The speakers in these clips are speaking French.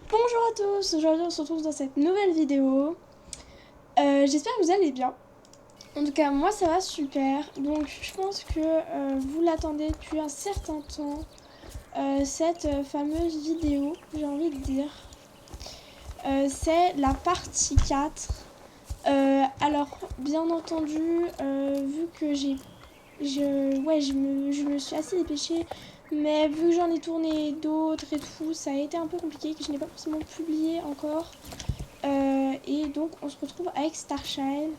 Bonjour à tous, aujourd'hui on se retrouve dans cette nouvelle vidéo. J'espère que vous allez bien. En tout cas moi ça va super. Donc je pense que vous l'attendez depuis un certain temps. Cette fameuse vidéo, j'ai envie de dire. C'est la partie 4. Alors bien entendu, vu que je me suis assez dépêchée. Mais vu que j'en ai tourné d'autres et tout, ça a été un peu compliqué, que je n'ai pas forcément publié encore. Et donc on se retrouve avec Starshine.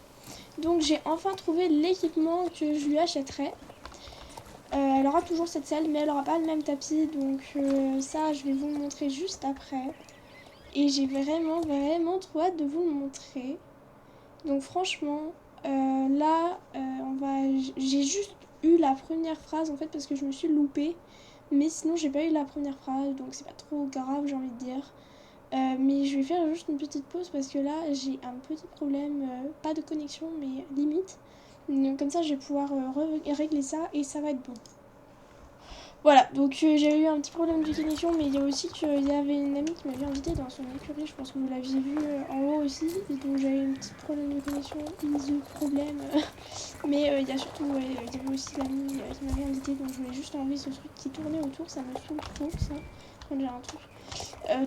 Donc j'ai enfin trouvé l'équipement que je lui achèterai. Elle aura toujours cette selle mais elle aura pas le même tapis, donc ça je vais vous le montrer juste après. Et j'ai vraiment trop hâte de vous le montrer. Donc franchement, j'ai juste eu la première phrase en fait parce que je me suis loupée. Mais sinon j'ai pas eu la première phrase, donc c'est pas trop grave, j'ai envie de dire. Mais je vais faire juste une petite pause parce que là j'ai un petit problème, pas de connexion mais limite. Donc comme ça je vais pouvoir régler ça et ça va être bon. Voilà, donc j'ai eu un petit problème de connexion, mais il y a aussi qu'il y avait une amie qui m'avait invité dans son écurie, je pense que vous l'aviez vu en haut aussi, et donc j'avais un petit problème de connexion, easy problème. Mais il y a surtout, il y avait aussi l'amie qui m'avait invité, donc je voulais juste enlever ce truc qui tournait autour, ça me saoule trop ça, quand j'ai un truc.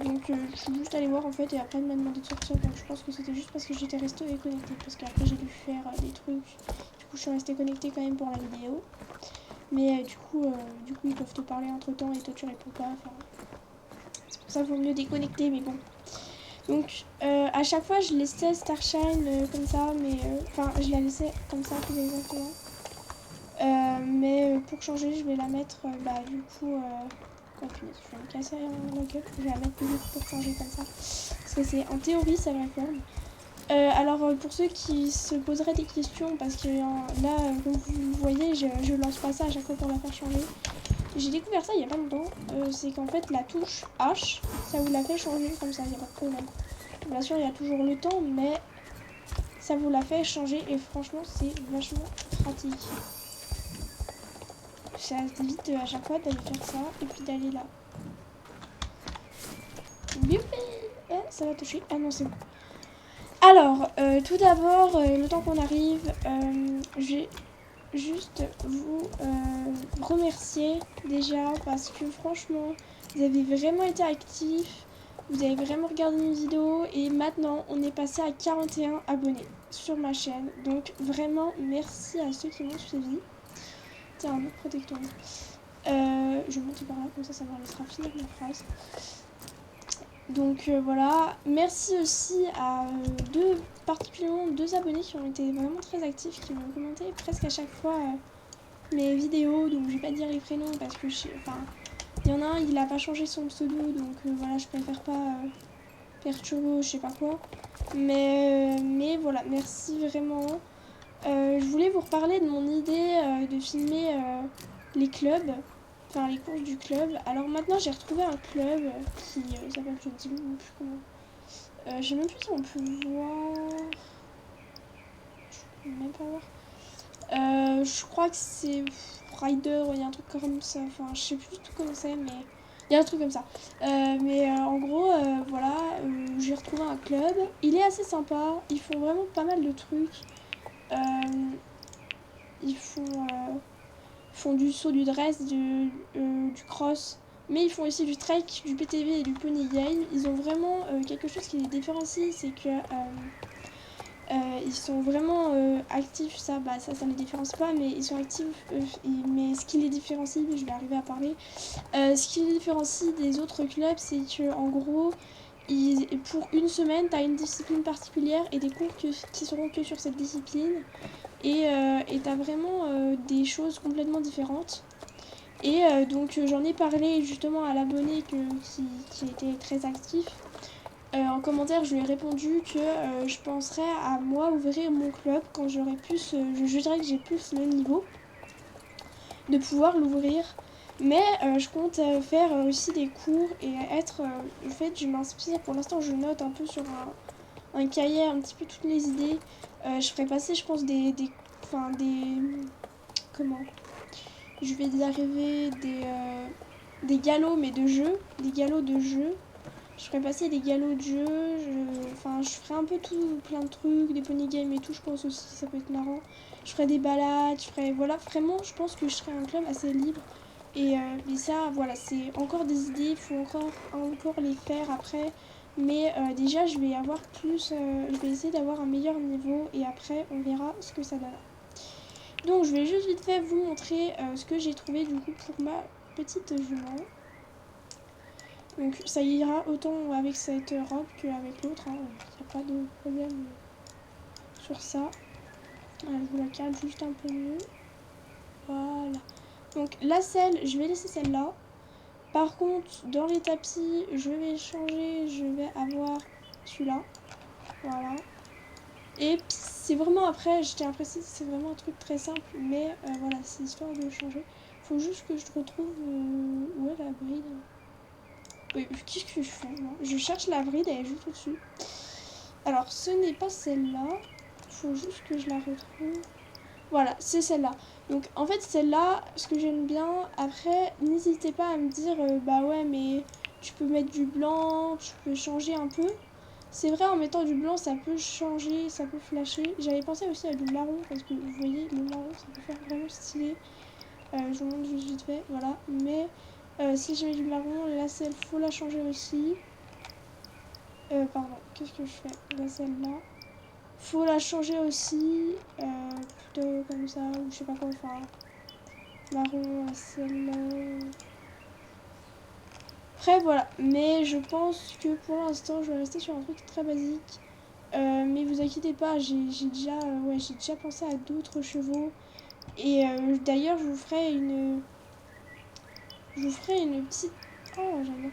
Donc je suis juste allée voir en fait, et après elle m'a demandé de sortir, donc je pense que c'était juste parce que j'étais restée connectée, parce qu'après j'ai dû faire des trucs, du coup je suis restée connectée quand même pour la vidéo. Mais du coup, ils peuvent te parler entre temps et toi tu réponds pas. Enfin, c'est pour ça qu'il vaut mieux déconnecter, mais bon. Donc, à chaque fois, je laissais Starshine comme ça, mais. Enfin, je la laissais comme ça, plus exactement. Mais pour changer, je vais la mettre, du coup. Oh punaise, je vais me casser la gueule. Je vais la mettre plus vite pour changer comme ça. Parce que c'est en théorie, ça va faire. Alors pour ceux qui se poseraient des questions, parce que là, comme vous voyez, je lance pas ça à chaque fois pour la faire changer. J'ai découvert ça il y a pas longtemps, c'est qu'en fait la touche H, ça vous la fait changer comme ça, il n'y a pas de problème. Bien sûr, il y a toujours le temps, mais ça vous la fait changer et franchement, c'est vachement pratique. Ça évite à chaque fois d'aller faire ça et puis d'aller là. Ça va toucher. Ah non, c'est bon. Alors, tout d'abord, le temps qu'on arrive, j'ai juste vous remercier déjà parce que franchement vous avez vraiment été actifs, vous avez vraiment regardé mes vidéos et maintenant on est passé à 41 abonnés sur ma chaîne, donc vraiment merci à ceux qui m'ont suivi. Tiens, un autre protecteur. Je vais monter par là, comme ça me laissera finir ma phrase. Donc voilà, merci aussi à particulièrement deux abonnés qui ont été vraiment très actifs, qui m'ont commenté presque à chaque fois mes vidéos, donc je vais pas dire les prénoms parce que il y en a un, il a pas changé son pseudo, donc voilà, je préfère pas perturber je sais pas quoi. Mais voilà, merci vraiment. Je voulais vous reparler de mon idée de filmer les clubs, enfin les courses du club. Alors maintenant j'ai retrouvé un club qui s'appelle, je ne sais même plus comment. Je sais même plus si on peut voir. Je peux même pas voir. Je crois que c'est Rider, il y a un truc comme ça. Enfin, je sais plus tout comment c'est, mais il y a un truc comme ça. En gros, voilà, j'ai retrouvé un club. Il est assez sympa. Ils font vraiment pas mal de trucs. Euh, ils font du saut, du dress, du cross. Mais ils font aussi du trek, du PTV et du pony game. Ils ont vraiment quelque chose qui les différencie, c'est que ils sont vraiment actifs, ça les différencie pas, mais ils sont actifs, mais ce qui les différencie, je vais arriver à parler, ce qui les différencie des autres clubs, c'est que en gros, pour une semaine, tu as une discipline particulière et des cours qui seront que sur cette discipline, et tu as vraiment des choses complètement différentes. Et donc j'en ai parlé justement à l'abonné qui était très actif. En commentaire, je lui ai répondu que je penserais à moi ouvrir mon club quand j'aurai plus, je jugerais que j'ai plus le niveau de pouvoir l'ouvrir. Mais je compte faire aussi des cours et être. En fait, je m'inspire. Pour l'instant, je note un peu sur un cahier un petit peu toutes les idées. Je ferai passer, je pense, enfin, comment je vais arriver des galops, mais de jeux. Des galops de jeux. Je ferai passer des galops de jeu, enfin je ferai un peu tout, plein de trucs, des pony games et tout, je pense aussi ça peut être marrant. Je ferai des balades, je ferai, voilà, vraiment je pense que je serai un club assez libre. Et ça, voilà, c'est encore des idées, il faut encore les faire après. Mais déjà je vais avoir plus, je vais essayer d'avoir un meilleur niveau et après on verra ce que ça donne. Donc je vais juste vite fait vous montrer ce que j'ai trouvé du coup pour ma petite jument. Donc ça ira autant avec cette robe qu'avec l'autre, hein. Il n'y a pas de problème sur ça. Alors, je vous la cale juste un peu mieux. Voilà. Donc la selle, je vais laisser celle-là. Par contre, dans les tapis, je vais changer, je vais avoir celui-là. Voilà. Et c'est vraiment, après, je tiens à préciser, c'est vraiment un truc très simple, mais voilà, c'est histoire de changer. Faut juste que je retrouve où est la bride. Oui, qu'est-ce que je fais moi? Je cherche la bride, elle est juste au-dessus. Alors, ce n'est pas celle-là. Faut juste que je la retrouve. Voilà, c'est celle-là. Donc, en fait, celle-là, ce que j'aime bien, après, n'hésitez pas à me dire, bah ouais, mais tu peux mettre du blanc, tu peux changer un peu. C'est vrai, en mettant du blanc, ça peut changer, ça peut flasher. J'avais pensé aussi à du marron, parce que vous voyez, le marron, ça peut faire vraiment stylé. Je vous montre juste vite fait, voilà. Mais si je mets du marron, la selle, faut la changer aussi. Pardon, qu'est-ce que je fais? La selle-là. Faut la changer aussi, plutôt comme ça, ou je sais pas quoi, enfin, marron, la selle. Après, voilà. Mais je pense que pour l'instant, je vais rester sur un truc très basique. Mais vous inquiétez pas, j'ai déjà pensé à d'autres chevaux. Et d'ailleurs, je vous ferai une petite... Oh, j'aime bien.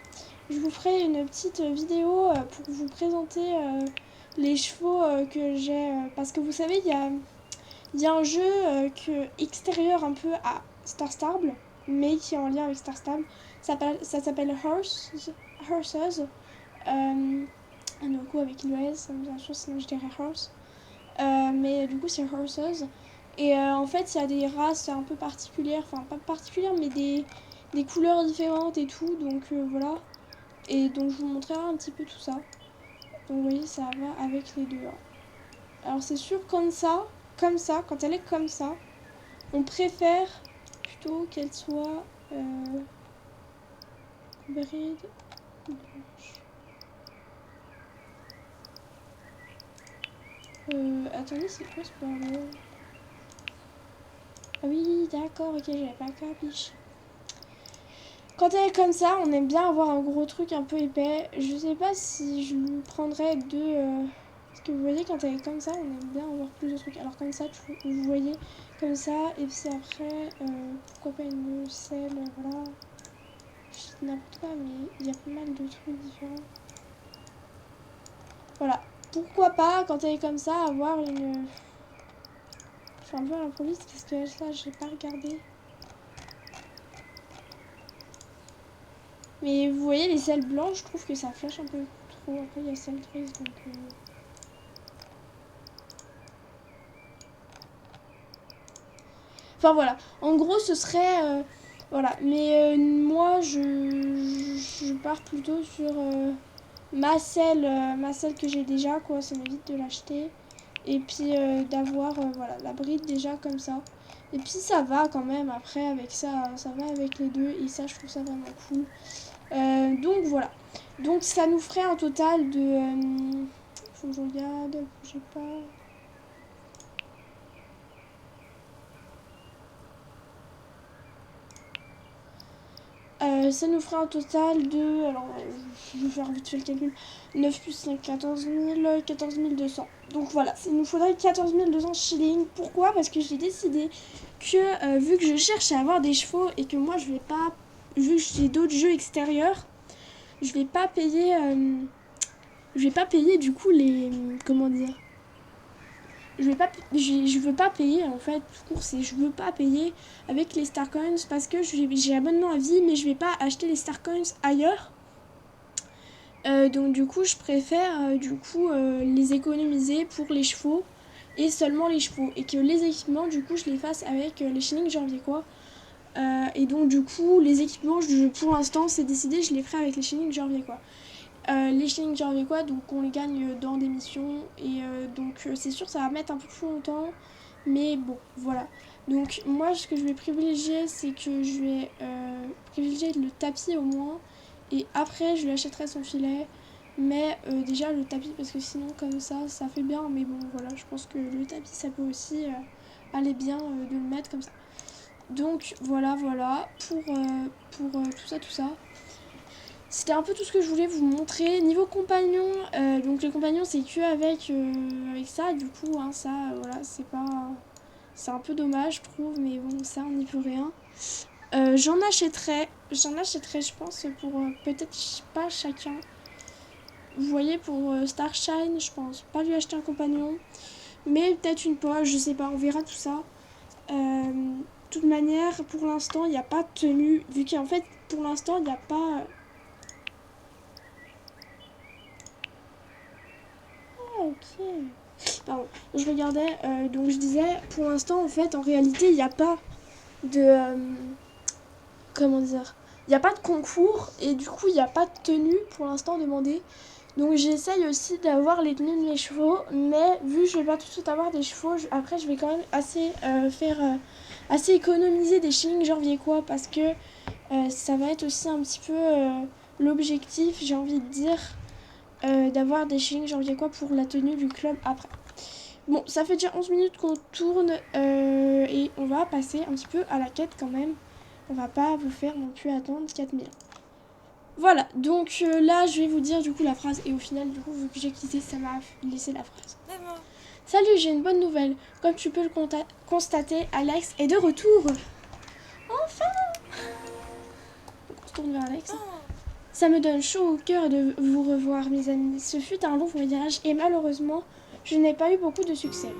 Je vous ferai une petite vidéo pour vous présenter les chevaux que j'ai. Parce que vous savez, il y a un jeu extérieur un peu à Star Stable, mais qui est en lien avec Star Stable. Ça s'appelle Horses. Du coup, avec l'US, ça me vient chose, sinon je dirais Horse. Mais du coup, c'est Horses. Et en fait, il y a des races un peu particulières, enfin pas particulières, mais des couleurs différentes et tout. Donc voilà. Et donc, je vous montrerai un petit peu tout ça. Donc, vous voyez, ça va avec les deux. Hein. Alors, c'est sûr, comme ça, quand elle est comme ça, on préfère plutôt qu'elle soit bride blanche. Attendez, c'est quoi ce bordel? Ah oui, d'accord, ok, j'avais pas capiche. Quand elle est comme ça, on aime bien avoir un gros truc un peu épais. Je sais pas si je lui prendrais deux... Parce que vous voyez, quand elle est comme ça, on aime bien avoir plus de trucs. Alors comme ça, vous voyez, comme ça, et puis après, pourquoi pas une selle, voilà. Je dis n'importe quoi, mais il y a pas mal de trucs différents. Voilà. Pourquoi pas, quand elle est comme ça, avoir une... Je fais un peu à l'improviste, parce que ça, j'ai pas regardé. Mais vous voyez, les selles blanches, je trouve que ça flash un peu trop. Après, il y a celle grise, donc... Enfin, voilà. En gros, ce serait... voilà. Mais moi, je pars plutôt sur ma selle que j'ai déjà, quoi. Ça m'évite de l'acheter. Et puis, d'avoir, voilà, la bride déjà comme ça. Et puis, ça va quand même. Après, avec ça, ça va avec les deux. Et ça, je trouve ça vraiment cool. Donc voilà. Donc ça nous ferait un total de... faut que je regarde, j'ai pas... ça nous ferait un total de... Alors, je vais faire vite fait le calcul. 9 plus 5, 14 200. Donc voilà, il nous faudrait 14 200 shillings. Pourquoi? Parce que j'ai décidé que, vu que je cherche à avoir des chevaux et que moi je vais pas... Vu que j'ai d'autres jeux extérieurs, je vais pas payer... je vais pas payer du coup les... Comment dire? Je veux pas payer en fait course et je veux pas payer avec les Star Coins parce que j'ai abonnement à vie mais je vais pas acheter les Star Coins ailleurs. Donc du coup je préfère les économiser pour les chevaux et seulement les chevaux et que les équipements du coup je les fasse avec les shillings janvier quoi. Et donc du coup les équipements pour l'instant c'est décidé, je les ferai avec les shillings janvier quoi. les shillings genre avec quoi, donc on les gagne dans des missions. Et donc c'est sûr ça va mettre un peu plus longtemps. Mais bon, voilà. Donc moi ce que je vais privilégier, c'est que je vais privilégier le tapis au moins. Et après je lui achèterai son filet. Mais déjà le tapis, parce que sinon comme ça fait bien. Mais bon voilà, je pense que le tapis ça peut aussi aller bien de le mettre comme ça. Donc voilà pour tout ça. C'était un peu tout ce que je voulais vous montrer. Niveau compagnon, donc les compagnons c'est que avec ça, du coup hein, ça voilà c'est pas... C'est un peu dommage je trouve, mais bon ça on n'y peut rien. J'en achèterais je pense pour peut-être pas chacun. Vous voyez pour Starshine je pense pas lui acheter un compagnon. Mais peut-être une poche, je sais pas, on verra tout ça. De toute manière, pour l'instant, il n'y a pas de tenue. Vu qu'en fait, pour l'instant, il n'y a pas... Ah, ok. Pardon. Je regardais, donc je disais, pour l'instant, en fait, en réalité, il n'y a pas de... comment dire? Il n'y a pas de concours et du coup, il n'y a pas de tenue pour l'instant demandée. Donc j'essaye aussi d'avoir les tenues de mes chevaux, mais vu que je vais pas tout de suite avoir des chevaux, après je vais quand même assez assez économiser des shillings genre quoi, parce que ça va être aussi un petit peu l'objectif, j'ai envie de dire, d'avoir des shillings genre quoi pour la tenue du club après. Bon, ça fait déjà 11 minutes qu'on tourne et on va passer un petit peu à la quête quand même. On va pas vous faire non plus attendre 4000. Voilà, donc là je vais vous dire du coup la phrase et au final du coup vu que j'ai quitté ça m'a laissé la phrase. Maman. Salut, j'ai une bonne nouvelle. Comme tu peux le constater, Alex est de retour. Enfin. Donc on se tourne vers Alex. Oh. Ça me donne chaud au cœur de vous revoir mes amis. Ce fut un long voyage et malheureusement je n'ai pas eu beaucoup de succès.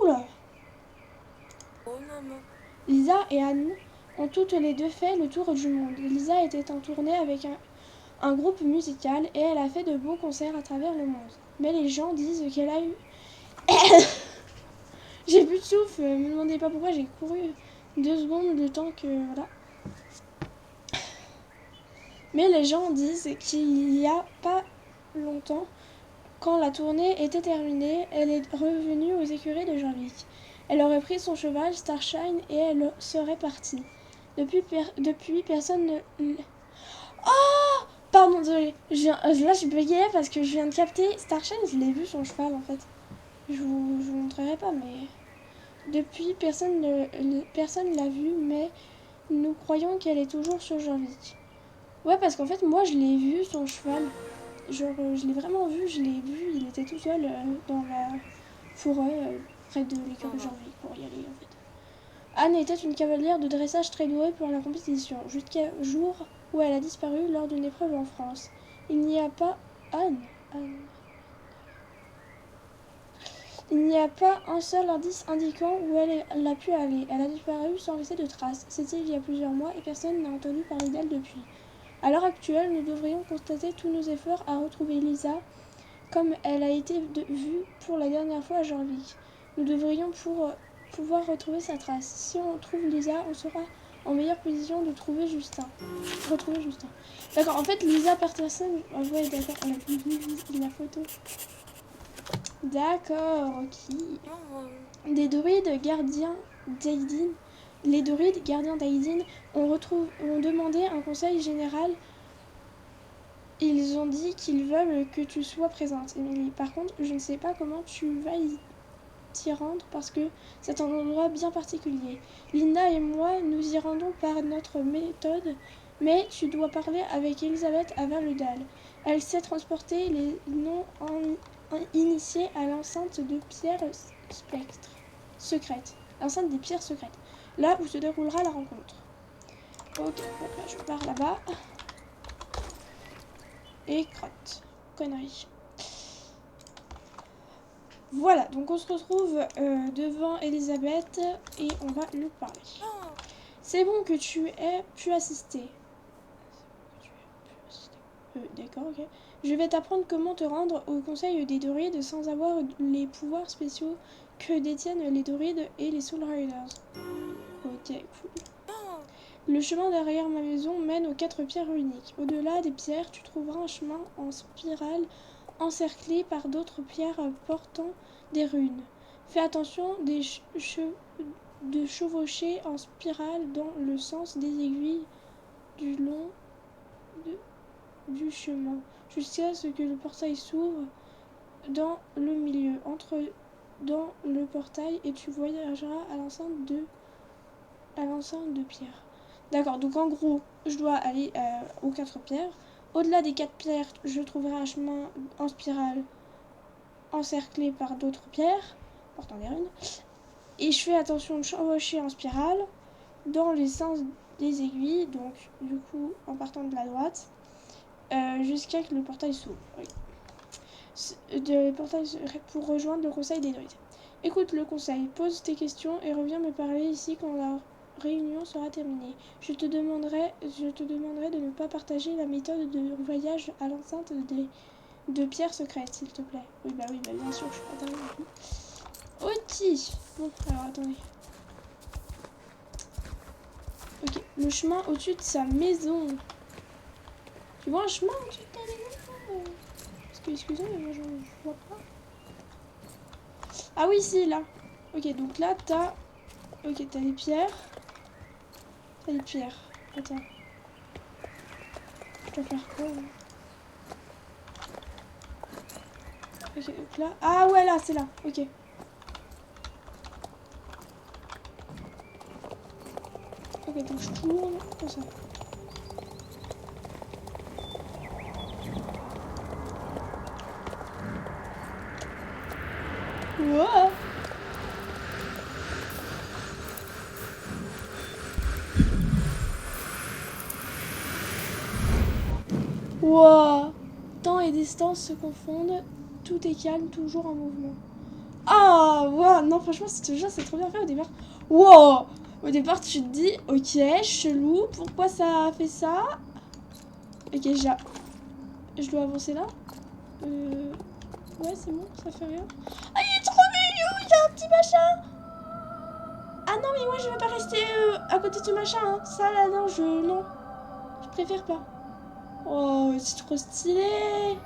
Oula. Oh maman. Lisa et Anne ont toutes les deux fait le tour du monde. Lisa était en tournée avec un groupe musical et elle a fait de beaux concerts à travers le monde. Mais les gens disent qu'elle a eu... J'ai plus de souffle, me demandez pas pourquoi, j'ai couru 2 secondes le temps que... Voilà. Mais les gens disent qu'il y a pas longtemps, quand la tournée était terminée, elle est revenue aux écuries de Jean-Luc. Elle aurait pris son cheval Starshine et elle serait partie. Depuis personne ne... Oh! Pardon, désolé. Là, je bégayais parce que je viens de capter Starshine, je l'ai vu son cheval en fait. Je vous montrerai pas, mais... Depuis, personne l'a vue, mais nous croyons qu'elle est toujours sur Jean-Luc. Ouais, parce qu'en fait, moi, je l'ai vu, son cheval. Genre, je l'ai vraiment vu, il était tout seul dans la forêt, près de l'écurie de Jean-Luc, pour y aller en fait. Anne était une cavalière de dressage très douée pour la compétition, jusqu'à jour où elle a disparu lors d'une épreuve en France. Il n'y a pas... Anne. Il n'y a pas un seul indice indiquant où elle a pu aller. Elle a disparu sans laisser de traces. C'était il y a plusieurs mois et personne n'a entendu parler d'elle depuis. À l'heure actuelle, nous devrions constater tous nos efforts à retrouver Lisa, comme elle a été vue pour la dernière fois à Jean-Luc. Nous devrions pouvoir retrouver sa trace. Si on trouve Lisa, on sera en meilleure position de retrouver Justin. D'accord, en fait, Lisa Patterson... Oh, ouais, d'accord, on a vu la photo. D'accord, ok. Des druides gardiens d'Aidin. Les druides gardiens d'Aidin ont demandé un conseil général. Ils ont dit qu'ils veulent que tu sois présente, Emily. Par contre, je ne sais pas comment tu vas t'y rendre parce que c'est un endroit bien particulier. Linda et moi, nous y rendons par notre méthode, mais tu dois parler avec Elisabeth à Val-le-Dal. Elle sait transporter les noms initiés à l'enceinte de pierres secrètes. L'enceinte des pierres secrètes. Là où se déroulera la rencontre. Ok, donc là je pars là-bas. Et crotte. Connerie. Voilà, donc on se retrouve devant Elisabeth et on va lui parler. C'est bon que tu aies pu assister. D'accord, ok. Je vais t'apprendre comment te rendre au conseil des druides sans avoir les pouvoirs spéciaux que détiennent les druides et les Soul Riders. Ok, cool. Le chemin derrière ma maison mène aux 4 pierres uniques. Au-delà des pierres, tu trouveras un chemin en spirale encerclé par d'autres pierres portant des runes. Fais attention de chevaucher en spirale dans le sens des aiguilles du long du chemin, jusqu'à ce que le portail s'ouvre dans le milieu. Entre dans le portail et tu voyageras à l'enceinte de pierre. D'accord, donc en gros, je dois aller aux 4 pierres. Au-delà des 4 pierres, je trouverai un chemin en spirale encerclé par d'autres pierres, portant des runes. Et je fais attention de chevaucher en spirale dans les sens des aiguilles, donc du coup en partant de la droite, jusqu'à ce que le portail s'ouvre. Oui. Le portail pour rejoindre le conseil des druides. Écoute le conseil, pose tes questions et reviens me parler ici quand la réunion sera terminée. Je te demanderai de ne pas partager la méthode de voyage à l'enceinte de pierres secrètes, s'il te plaît. Oui, bah bien sûr, je suis pas dingue non plus. Ok. Bon, alors attendez. Ok, le chemin au-dessus de sa maison. Tu vois un chemin au-dessus de ta maison? Parce que, excusez-moi, mais moi je vois pas. Ah oui, si, là. Ok, donc là, t'as... Ok, t'as des pierres. T'as des pierres. Attends. Je dois faire quoi, là? Ok, donc là... Ah ouais, là, c'est là. Ok. Ok, donc je tourne comme ça. Wow. Wow. Temps et distance se confondent. Tout est calme, toujours en mouvement. Ah, wow. Non, franchement, ce jeu, c'est trop bien fait au départ. Wow. Au départ, tu te dis, ok, chelou, pourquoi ça a fait ça? Ok, je dois avancer là. Ouais, c'est bon, ça fait rien. Ah, il est trop mignon, il y a un petit machin. Ah non, mais moi, je veux pas rester à côté de ce machin. Hein. Ça, là, non, non. Je préfère pas. Oh, c'est trop stylé.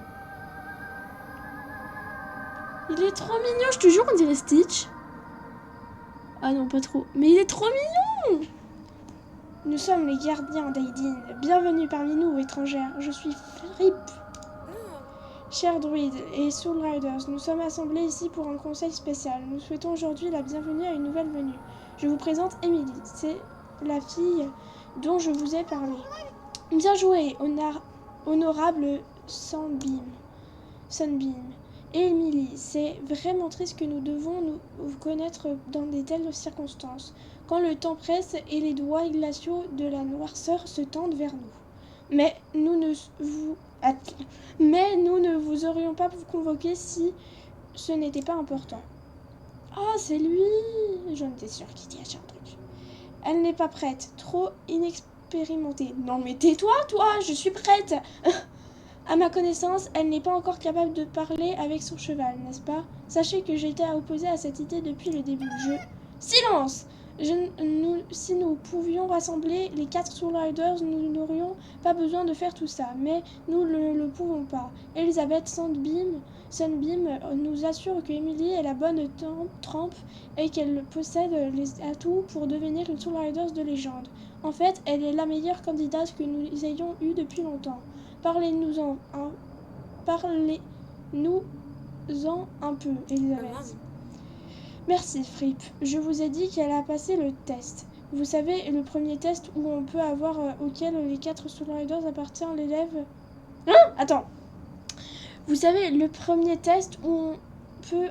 Il est trop mignon, je te jure, on dirait Stitch. Ah non, pas trop. Mais il est trop mignon. Nous sommes les gardiens d'Aidin. Bienvenue parmi nous, étrangères. Je suis Fripp. Chers druides et Soul Riders, nous sommes assemblés ici pour un conseil spécial. Nous souhaitons aujourd'hui la bienvenue à une nouvelle venue. Je vous présente Emily. C'est la fille dont je vous ai parlé. Bien joué, honorable Sunbeam. Et Emily, c'est vraiment triste que nous devons nous connaître dans de telles circonstances, quand le temps presse et les doigts glaciaux de la noirceur se tendent vers nous. Mais nous ne vous aurions pas convoqué si ce n'était pas important. Ah, c'est lui. J'en étais sûre qu'il y a un truc. Elle n'est pas prête, trop inexpérimentée. Non mais tais-toi, toi, je suis prête. À ma connaissance, elle n'est pas encore capable de parler avec son cheval, n'est-ce pas? Sachez que j'étais opposée à cette idée depuis le début. Silence! Si nous pouvions rassembler les 4 Soul Riders, nous n'aurions pas besoin de faire tout ça. Mais nous ne le pouvons pas. Elisabeth Sunbeam nous assure que Emily est la bonne trempe et qu'elle possède les atouts pour devenir une Soul Riders de légende. En fait, elle est la meilleure candidate que nous ayons eue depuis longtemps. Parlez-nous-en un peu, Elisabeth. Merci, Fripp. Je vous ai dit qu'elle a passé le test. Vous savez, le premier test où on peut avoir auquel les 4 Soul Riders appartiennent l'élève. Hein? Attends. Vous savez, le premier test où on peut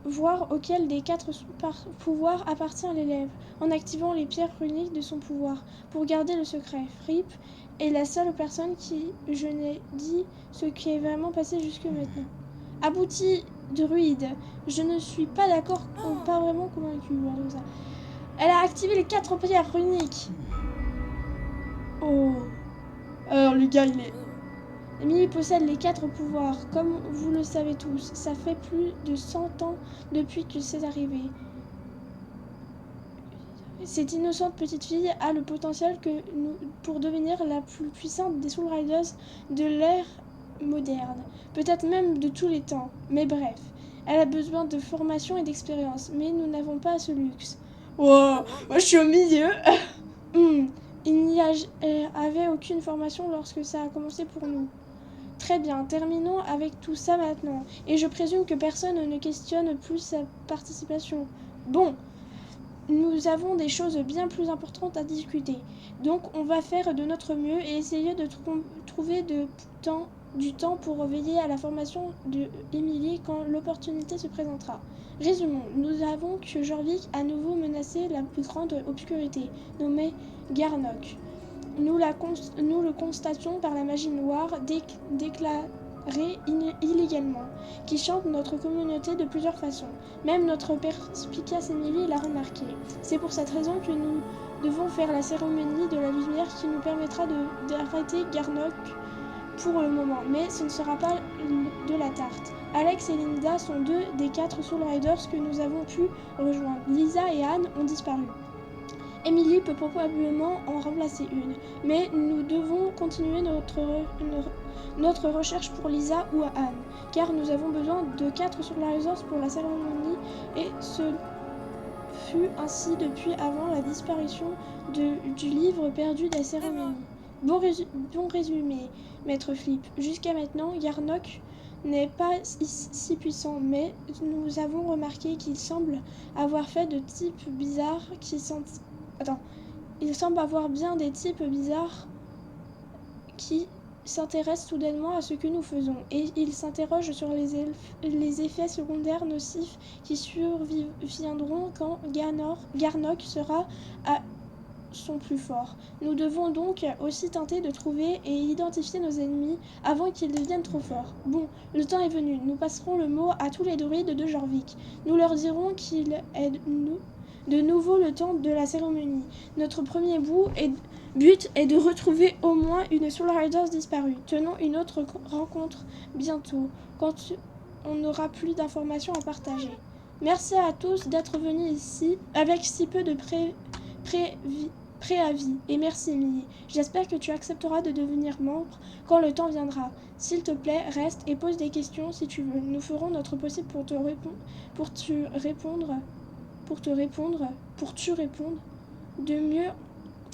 voir auquel des 4 pouvoirs appartient l'élève, en activant les pierres runiques de son pouvoir, pour garder le secret. Fripp est la seule personne qui je n'ai dit ce qui est vraiment passé jusque maintenant. Abouti druide, je ne suis pas d'accord, pas vraiment convaincue. Ça. Elle a activé les 4 pierres runiques. Oh. Alors le gars il est... Emily possède les 4 pouvoirs, comme vous le savez tous. Ça fait plus de 100 ans depuis que c'est arrivé. Cette innocente petite fille a le potentiel pour devenir la plus puissante des Soul Riders de l'ère moderne, peut-être même de tous les temps, mais bref. Elle a besoin de formation et d'expérience, mais nous n'avons pas ce luxe. Wow, moi je suis au milieu. Il n'y avait aucune formation lorsque ça a commencé pour nous. Très bien, terminons avec tout ça maintenant. Et je présume que personne ne questionne plus sa participation. Bon, nous avons des choses bien plus importantes à discuter. Donc on va faire de notre mieux et essayer de trouver du temps pour veiller à la formation de Emily quand l'opportunité se présentera. Résumons, nous avons que Jorvik a nouveau menacé la plus grande obscurité, nommée Garnock. Nous le constations par la magie noire déclarée illégalement, qui chante notre communauté de plusieurs façons. Même notre perspicace Emily l'a remarqué. C'est pour cette raison que nous devons faire la cérémonie de la lumière qui nous permettra d'arrêter Garnock pour le moment, mais ce ne sera pas de la tarte. Alex et Linda sont 2 des 4 Soul Riders que nous avons pu rejoindre. Lisa et Anne ont disparu. Emily peut probablement en remplacer une, mais nous devons continuer notre recherche pour Lisa ou Anne, car nous avons besoin de 4 Soul Riders pour la cérémonie, et ce fut ainsi depuis avant la disparition du livre perdu des cérémonies. Bon résumé, Maître Flip. Jusqu'à maintenant, Garnock n'est pas si puissant, mais nous avons remarqué qu'il semble avoir fait de types bizarres qui sont... il semble avoir bien des types bizarres qui s'intéressent soudainement à ce que nous faisons, et il s'interroge sur les effets secondaires nocifs qui surviendront quand Garnock sera à son plus fort. Nous devons donc aussi tenter de trouver et identifier nos ennemis avant qu'ils deviennent trop forts. Bon, le temps est venu. Nous passerons le mot à tous les druides de Jorvik. Nous leur dirons qu'il est de nouveau le temps de la cérémonie. Notre premier but est de retrouver au moins une Soul Riders disparue. Tenons une autre rencontre bientôt, quand on n'aura plus d'informations à partager. Merci à tous d'être venus ici avec si peu de préavis. Et merci Emily. J'espère que tu accepteras de devenir membre quand le temps viendra. S'il te plaît, reste et pose des questions si tu veux. Nous ferons notre possible pour te répondre de mieux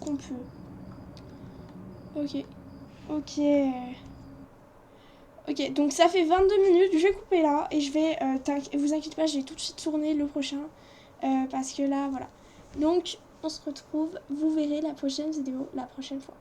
qu'on peut. Ok, donc ça fait 22 minutes, je vais couper là et je vais, vous inquiétez pas, je vais tout de suite tourner le prochain, parce que là, voilà. Donc, on se retrouve, vous verrez la prochaine vidéo la prochaine fois.